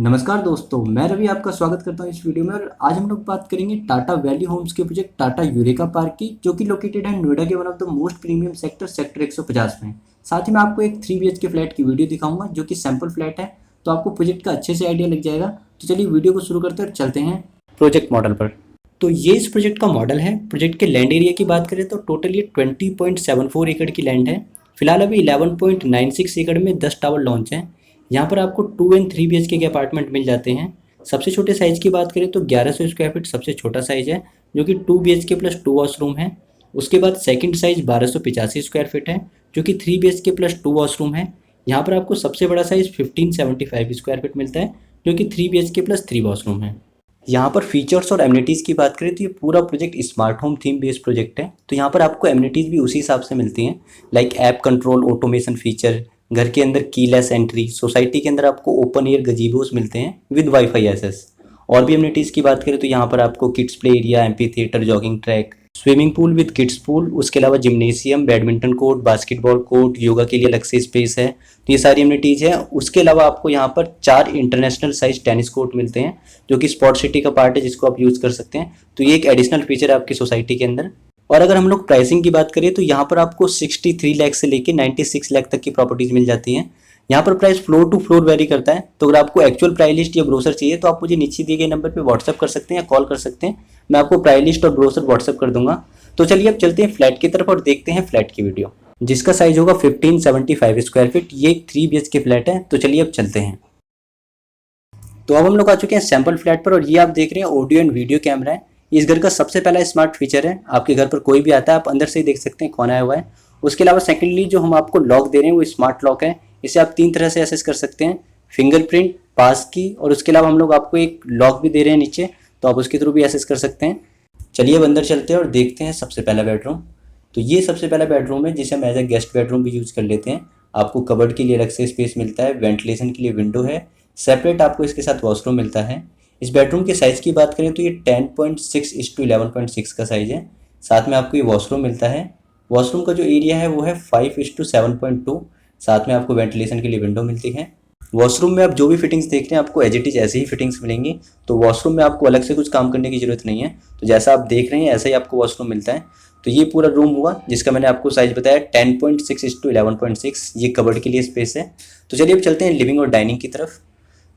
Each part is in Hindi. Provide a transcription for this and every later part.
नमस्कार दोस्तों, मैं रवि आपका स्वागत करता हूं इस वीडियो में। और आज हम लोग बात करेंगे टाटा वैली होम्स के प्रोजेक्ट टाटा यूरेका पार्क की, जो कि लोकेटेड है नोएडा के one of the most premium sector 150 में। साथ ही मैं आपको एक 3 BHK फ्लैट की वीडियो दिखाऊंगा, जो कि सैंपल फ्लैट है, तो आपको प्रोजेक्ट का अच्छे से आइडिया लग जाएगा। तो चलिए वीडियो को शुरू करते हैं और चलते हैं प्रोजेक्ट मॉडल पर। तो ये इस प्रोजेक्ट का मॉडल है। प्रोजेक्ट के लैंड एरिया की बात करें तो टोटल ये 20.74 एकड़ की लैंड है। फिलहाल अभी 11.96 एकड़ में 10 टावर लॉन्च हैं। यहाँ पर आपको 2 एंड 3 BHK के अपार्टमेंट मिल जाते हैं। सबसे छोटे साइज़ की बात करें तो 1100 स्क्वायर फीट सबसे छोटा साइज़ है, जो कि 2 BHK प्लस 2 वॉशरूम है। उसके बाद सेकंड साइज़ 1285 स्क्वायर फीट है, जो कि 3 BHK प्लस 2 वॉशरूम है। यहाँ पर आपको सबसे बड़ा साइज़ 1575 स्क्वायर फीट मिलता है, जो कि 3 BHK प्लस 3 वॉशरूम है। यहाँ पर फीचर्स और एमिनिटीज़ की बात करें तो ये पूरा project smart home theme based project है। तो यहाँ पर आपको एमिनिटीज़ भी उसी हिसाब से मिलती हैं, like app control, automation feature, घर के अंदर कीलेस एंट्री, सोसाइटी के अंदर आपको ओपन एयर गजीबोस मिलते हैं विद वाईफाई एक्सेस। और भी एमिनिटीज़ की बात करें तो यहाँ पर आपको kids play area, amphi theatre, jogging track, swimming pool with kids pool, उसके अलावा gymnasium, badminton court, basketball court, yoga के लिए अलग से स्पेस है। तो ये सारी एमिनिटीज़ हैं। उसके अलावा आपको यहाँ पर 4 इंटरनेशनल साइज टेनिस कोर्ट मिलते हैं, जो कि स्पोर्ट सिटी का पार्ट है, जिसको आप यूज़ कर सकते हैं। तो ये एक एडिशनल फीचर है आपकी सोसाइटी के अंदर। और अगर हम लोग प्राइसिंग की बात करें तो यहाँ पर आपको 63 लाख से लेके 96 लाख तक की प्रॉपर्टीज़ मिल जाती हैं। यहाँ पर price floor to floor vary करता है। तो अगर आपको एक्चुअल प्राइस लिस्ट या ब्रोशर चाहिए तो आप मुझे नीचे दिए गए नंबर पे व्हाट्सअप कर सकते हैं या कॉल कर सकते हैं। मैं आपको प्राइस लिस्ट और ब्रोशर व्हाट्सअप कर दूंगा। तो चलिए अब चलते हैं फ्लैट की तरफ और देखते हैं फ्लैट की वीडियो, जिसका साइज होगा 1575 स्क्वायर फीट। ये 3 BHK फ्लैट है। तो चलिए अब चलते हैं। तो अब हम लोग आ चुके हैं सैंपल फ्लैट पर, और ये आप देख रहे हैं ऑडियो एंड वीडियो कैमरा है। इस घर का सबसे पहला स्मार्ट फीचर है। आपके घर पर कोई भी आता है आप अंदर से ही देख सकते हैं कौन आया हुआ है। उसके अलावा सेकेंडली जो हम आपको लॉक दे रहे हैं वो स्मार्ट लॉक है। इसे आप 3 तरह से एक्सेस कर सकते हैं, फिंगरप्रिंट, पास की, और उसके अलावा हम लोग आपको एक लॉक भी दे रहे हैं नीचे, तो आप उसके थ्रू भी एक्सेस कर सकते हैं। चलिए अब अंदर चलते हैं और देखते हैं सबसे पहला बेडरूम। तो ये सबसे पहला बेडरूम है, जिसे हम एज ए गेस्ट बेडरूम भी यूज़ कर लेते हैं। आपको कबर्ड के लिए अलग से स्पेस मिलता है, वेंटिलेशन के लिए विंडो है, सेपरेट आपको इसके साथ वॉशरूम मिलता है। इस बेडरूम के साइज़ की बात करें तो ये 10.6:11.6 का साइज़ है। साथ में आपको ये वॉशरूम मिलता है। वॉशरूम का जो एरिया है वो है 5:7.2। साथ में आपको वेंटिलेशन के लिए विंडो मिलती है। वॉशरूम में आप जो भी फिटिंग्स देख रहे हैं आपको एज इट इज़ ऐसे ही फिटिंग्स मिलेंगी। तो वॉशरूम में आपको अलग से कुछ काम करने की ज़रूरत नहीं है। तो जैसा आप देख रहे हैं ऐसा ही आपको वॉशरूम मिलता है। तो ये पूरा रूम हुआ जिसका मैंने आपको साइज़ बताया 10.6:11.6। ये कबर्ड के लिए स्पेस है। तो चलिए अब चलते हैं लिविंग और डाइनिंग की तरफ।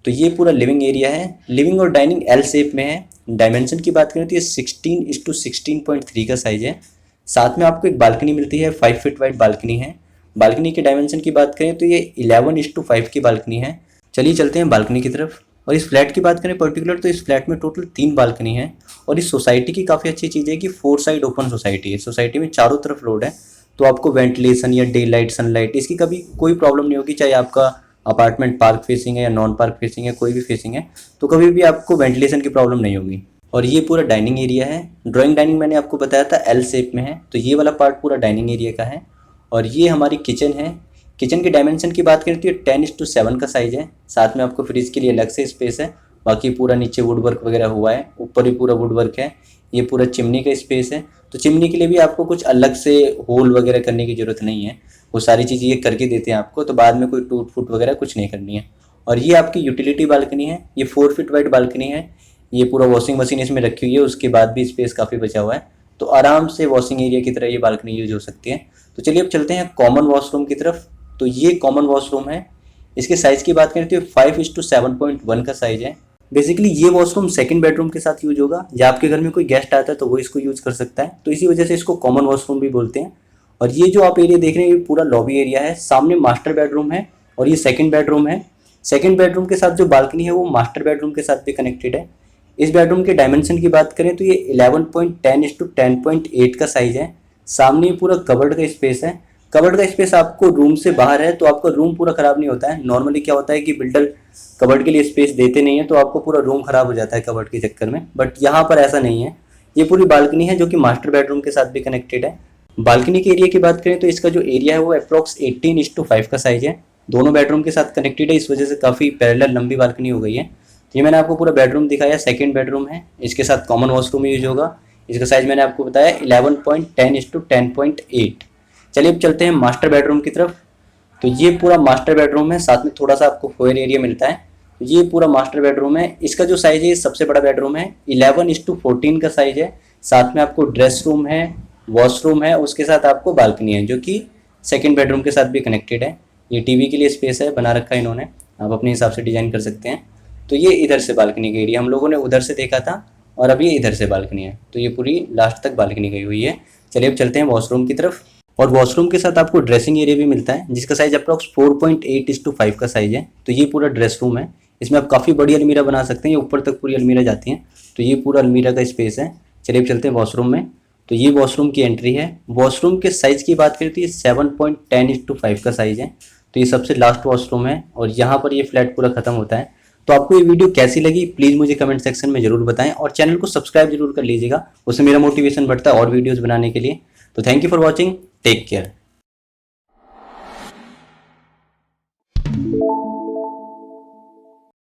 तो ये पूरा लिविंग एरिया है। लिविंग और डाइनिंग एल शेप में है। डायमेंशन की बात करें तो ये 16:16.3 का साइज़ है। साथ में आपको एक बालकनी मिलती है, 5 फीट वाइड बालकनी है। बालकनी के डायमेंशन की बात करें तो ये 11:5 की बालकनी है। चलिए चलते हैं बालकनी की तरफ। और इस फ्लैट की बात करें पर्टिकुलर तो इस फ्लैट में टोटल 3 बालकनी है। और इस सोसाइटी की काफ़ी अच्छी चीज़ है कि 4 साइड ओपन सोसाइटी है। सोसाइटी में चारों तरफ रोड है, तो आपको वेंटिलेशन या डे लाइट, सनलाइट, इसकी कभी कोई प्रॉब्लम नहीं होगी। चाहे आपका अपार्टमेंट पार्क फेसिंग है या नॉन पार्क फेसिंग है, कोई भी फेसिंग है, तो कभी भी आपको वेंटिलेशन की प्रॉब्लम नहीं होगी। और ये पूरा डाइनिंग एरिया है। ड्राइंग डाइनिंग मैंने आपको बताया था एल शेप में है, तो ये वाला पार्ट पूरा डाइनिंग एरिया का है। और ये हमारी किचन है। किचन के डायमेंशन की बात करें तो ये 10:7 का साइज़ है। साथ में आपको फ्रिज के लिए अलग से स्पेस है। बाकी पूरा नीचे वुड वर्क वगैरह हुआ है, ऊपर भी पूरा वुड वर्क है। ये पूरा चिमनी का स्पेस है। तो चिमनी के लिए भी आपको कुछ अलग से होल वगैरह करने की ज़रूरत नहीं है। वो सारी चीज़ें ये करके देते हैं आपको, तो बाद में कोई टूट फूट वगैरह कुछ नहीं करनी है। और ये आपकी यूटिलिटी बालकनी है। ये 4 फीट वाइड बालकनी है। ये पूरा वॉशिंग मशीन इसमें रखी हुई है, उसके बाद भी स्पेस काफ़ी बचा हुआ है। तो आराम से वॉशिंग एरिया की तरह ये बालकनी यूज हो सकती है। तो चलिए अब चलते हैं कॉमन वॉशरूम की तरफ। तो ये कॉमन वॉशरूम है। इसके साइज़ की बात करें तो 5:7.1 का साइज़ है। बेसिकली ये वॉशरूम सेकंड बेडरूम के साथ यूज होगा, या आपके घर में कोई गेस्ट आता है तो वो इसको यूज़ कर सकता है। तो इसी वजह से इसको कॉमन वॉशरूम भी बोलते हैं। और ये जो आप एरिया देख रहे हैं ये पूरा लॉबी एरिया है। सामने मास्टर बेडरूम है और ये सेकंड बेडरूम है। सेकंड बेडरूम के साथ जो बालकनी है वो मास्टर बेडरूम के साथ भी कनेक्टेड है। इस बेडरूम के डायमेंशन की बात करें तो ये 11.10:10.8 का साइज़ है। सामने पूरा कबर्ड का स्पेस है। कबर्ड का स्पेस आपको रूम से बाहर है, तो आपका रूम पूरा ख़राब नहीं होता है। नॉर्मली क्या होता है कि बिल्डर कबर्ड के लिए स्पेस देते नहीं है, तो आपको पूरा रूम ख़राब हो जाता है कबर्ड के चक्कर में। बट यहाँ पर ऐसा नहीं है। ये पूरी बालकनी है जो कि मास्टर बेडरूम के साथ भी कनेक्टेड है। बालकनी के एरिया की बात करें तो इसका जो एरिया है वो अप्रॉक्स 18:5 का साइज़ है। दोनों बेडरूम के साथ कनेक्टेड है, इस वजह से काफ़ी पैरेलल लंबी बालकनी हो गई है। तो ये मैंने आपको पूरा बेडरूम दिखाया। सेकंड बेडरूम है, इसके साथ कॉमन वॉशरूम यूज होगा। इसका साइज़ मैंने आपको बताया 11.10:10.8। चलिए अब चलते हैं मास्टर बेडरूम की तरफ। तो ये पूरा मास्टर बेडरूम है। साथ में थोड़ा सा आपको फोयर एरिया मिलता है। तो ये पूरा मास्टर बेडरूम है। इसका जो साइज़ है ये सबसे बड़ा बेडरूम है, 11:14 का साइज़ है। साथ में आपको ड्रेस रूम है, वॉशरूम है, उसके साथ आपको बालकनी है जो कि सेकंड बेडरूम के साथ भी कनेक्टेड है। ये टीवी के लिए स्पेस है, बना रखा है इन्होंने, आप अपने हिसाब से डिज़ाइन कर सकते हैं। तो ये इधर से बालकनी का एरिया, हम लोगों ने उधर से देखा था और अब ये इधर से बालकनी है, तो ये पूरी लास्ट तक बालकनी गई हुई है। चलिए अब चलते हैं वॉशरूम की तरफ। और वॉशरूम के साथ आपको ड्रेसिंग एरिया भी मिलता है जिसका साइज़ अप्रॉक्स 4.8:5 का साइज़ है। तो ये पूरा ड्रेस रूम है, इसमें आप काफ़ी बड़ी अलमीरा बना सकते हैं, ये ऊपर तक पूरी अलमीरा जाती हैं। तो ये पूरा अलमीरा का स्पेस है। चलिए अब चलते हैं वॉशरूम में। तो ये वॉशरूम की एंट्री है। वॉशरूम के साइज़ की बात करें तो ये 7.10:5 का साइज़ है। तो ये सबसे लास्ट वॉशरूम है और यहाँ पर ये फ्लैट पूरा खत्म होता है। तो आपको ये वीडियो कैसी लगी प्लीज़ मुझे कमेंट सेक्शन में ज़रूर बताएं और चैनल को सब्सक्राइब जरूर कर लीजिएगा, उससे मेरा मोटिवेशन बढ़ता है और वीडियोज़ बनाने के लिए। तो thank you for watching, take care.